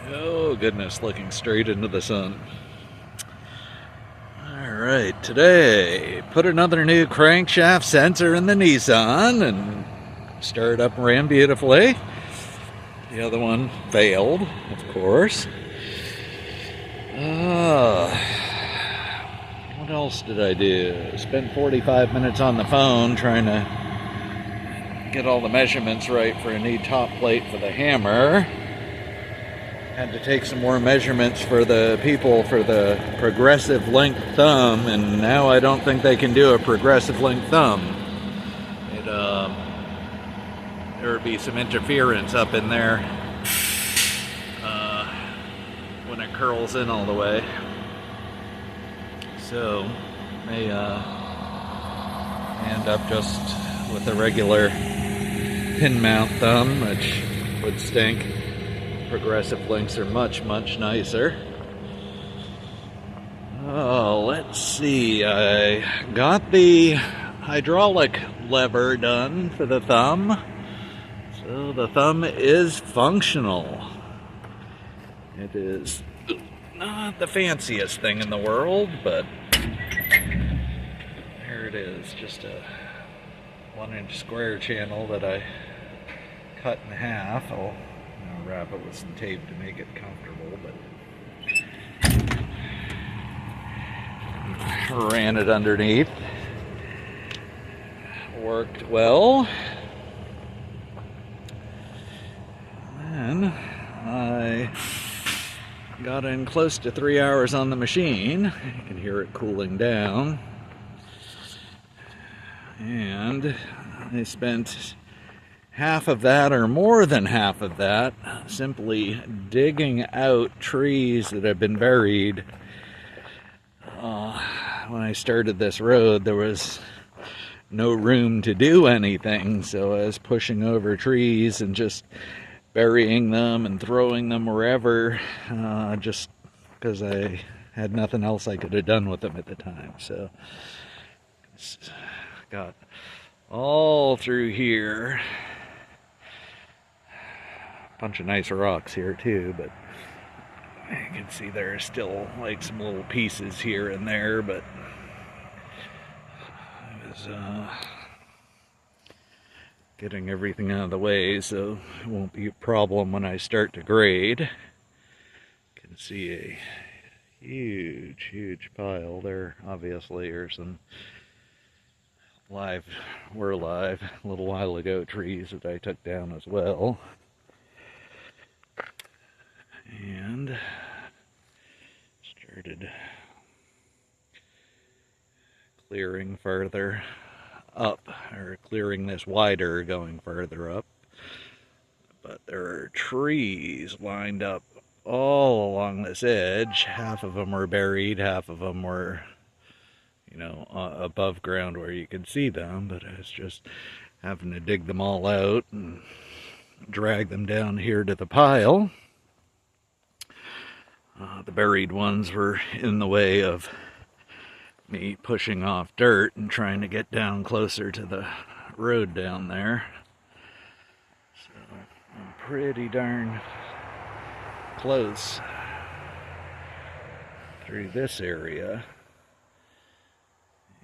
Oh goodness, looking straight into the sun. Alright, today, put another new crankshaft sensor in the Nissan and started up and ran beautifully. The other one failed, of course. What else did I do? Spent 45 minutes on the phone trying to get all the measurements right for a new top plate for the hammer. Had to take some more measurements for the people for the progressive length thumb, and now I don't think they can do a progressive length thumb. There would be some interference up in there when it curls in all the way. So may end up just with a regular pin mount thumb, which would stink. Progressive links are much nicer. Oh, let's see. I got the hydraulic lever done for the thumb. So the thumb is functional. It is not the fanciest thing in the world, but there it is. Just a 1-inch square channel that I cut in half. I'll wrap it with some tape to make it comfortable, but ran it underneath. Worked well. Then I got in close to 3 hours on the machine. You can hear it cooling down. And I spent half of that, or more than half of that, simply digging out trees that have been buried. When I started this road, there was no room to do anything, so I was pushing over trees and just burying them and throwing them wherever, just because I had nothing else I could have done with them at the time. So got all through here. Bunch of nice rocks here too, but you can see there's still like some little pieces here and there, but I was getting everything out of the way so it won't be a problem when I start to grade. You can see a huge pile there. Obviously there's some were live a little while ago trees that I took down as well. And started clearing further up, or clearing this wider, going further up. But there are trees lined up all along this edge. Half of them were buried, half of them were, above ground where you could see them, but I was just having to dig them all out and drag them down here to the pile. The buried ones were in the way of me pushing off dirt and trying to get down closer to the road down there. So I'm pretty darn close through this area.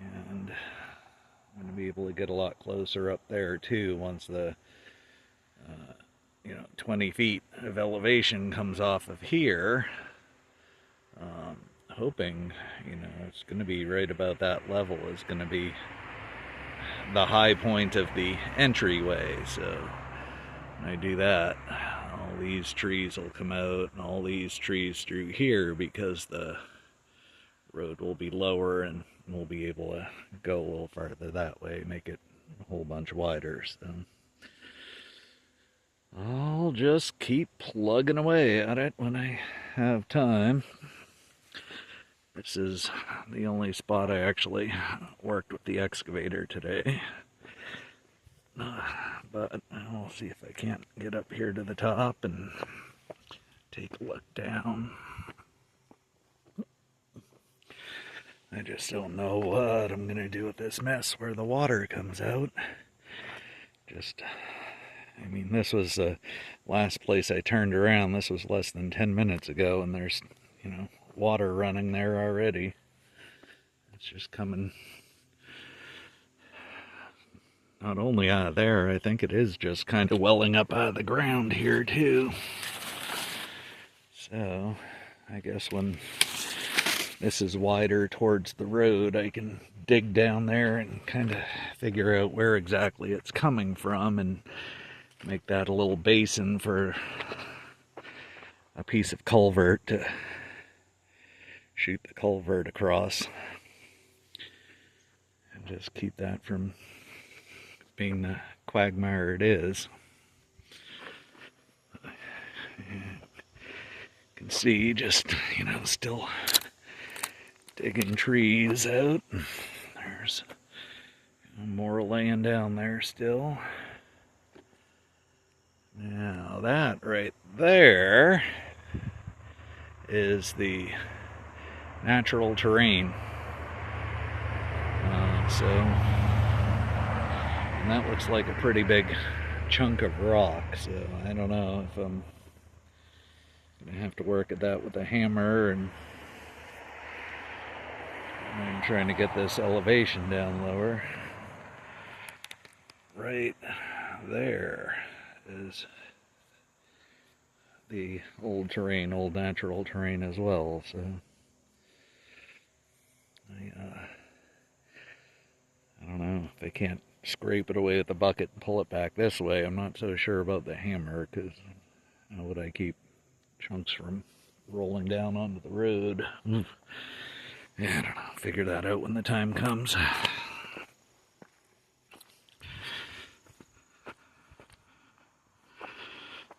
And I'm going to be able to get a lot closer up there too once the 20 feet of elevation comes off of here. Hoping, it's going to be right about that level is going to be the high point of the entryway. So when I do that, all these trees will come out and all these trees through here, because the road will be lower and we'll be able to go a little farther that way, make it a whole bunch wider. So I'll just keep plugging away at it when I have time. This is the only spot I actually worked with the excavator today. But I'll see if I can't get up here to the top and take a look down. I just don't know what I'm going to do with this mess where the water comes out. Just I mean, this was the last place I turned around. This was less than 10 minutes ago, and there's, you know, water running there already. It's just coming not only out of there, I think it is just kind of welling up out of the ground here too. So I guess when this is wider towards the road, I can dig down there and kind of figure out where exactly it's coming from and make that a little basin for a piece of culvert to shoot the culvert across and just keep that from being the quagmire it is. You can see just, you know, still digging trees out. There's more laying down there still. Now that right there is the natural terrain. And that looks like a pretty big chunk of rock, so I don't know if I'm gonna have to work at that with a hammer, and I'm trying to get this elevation down lower. Right there is the old terrain, old natural terrain as well, so I don't know if I can't scrape it away with the bucket and pull it back this way. I'm not so sure about the hammer, because how would I keep chunks from rolling down onto the road? Yeah, I don't know. Figure that out when the time comes.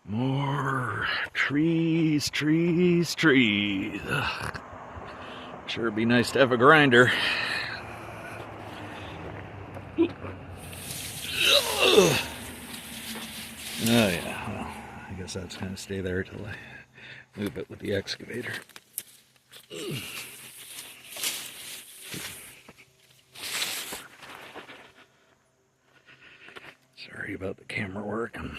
More trees, trees, trees. Ugh. Sure would be nice to have a grinder. Oh yeah, well, I guess that's gonna stay there till I move it with the excavator. Sorry about the camera work. I'm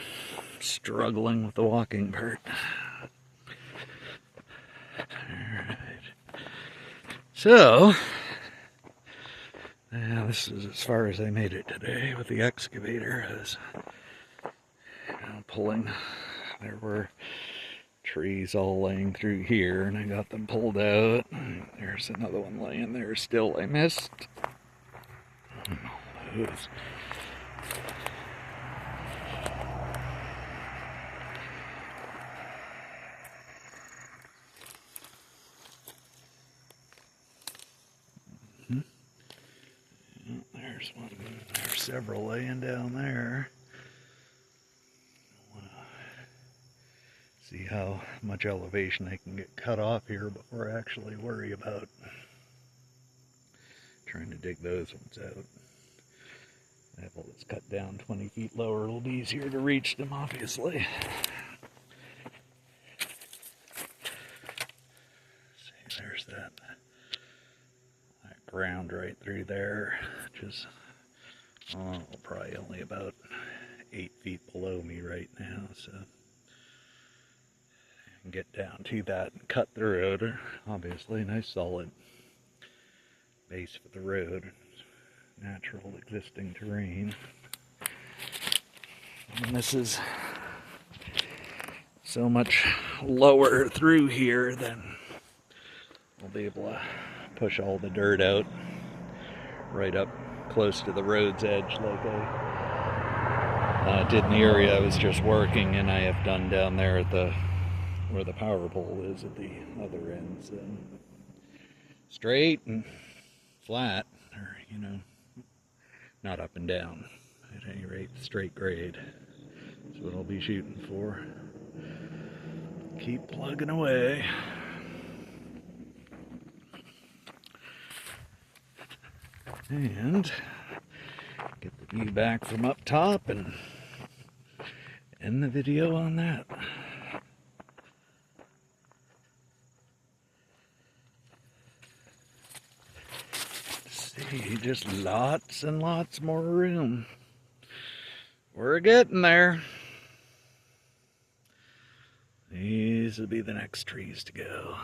struggling with the walking part. Alright. So, this is as far as I made it today with the excavator. I was, pulling. There were trees all laying through here, and I got them pulled out. There's another one laying there still I missed. There's one. There's several laying down there. See how much elevation I can get cut off here before I actually worry about trying to dig those ones out. If it's cut down 20 feet lower, it'll be easier to reach them, obviously. See, there's that ground right through there, which is probably only about 8 feet below me right now, so I can get down to that and cut the road. Obviously, a nice solid base for the road. Natural existing terrain. And this is so much lower through here, then we'll be able to push all the dirt out right up close to the road's edge, like I did in the area I was just working, and I have done down there at where the power pole is at the other end. So straight and flat, or not up and down. At any rate, straight grade. That's what I'll be shooting for. Keep plugging away. And get the view back from up top and end the video on that. See, just lots and lots more room. We're getting there. these will be the next trees to go.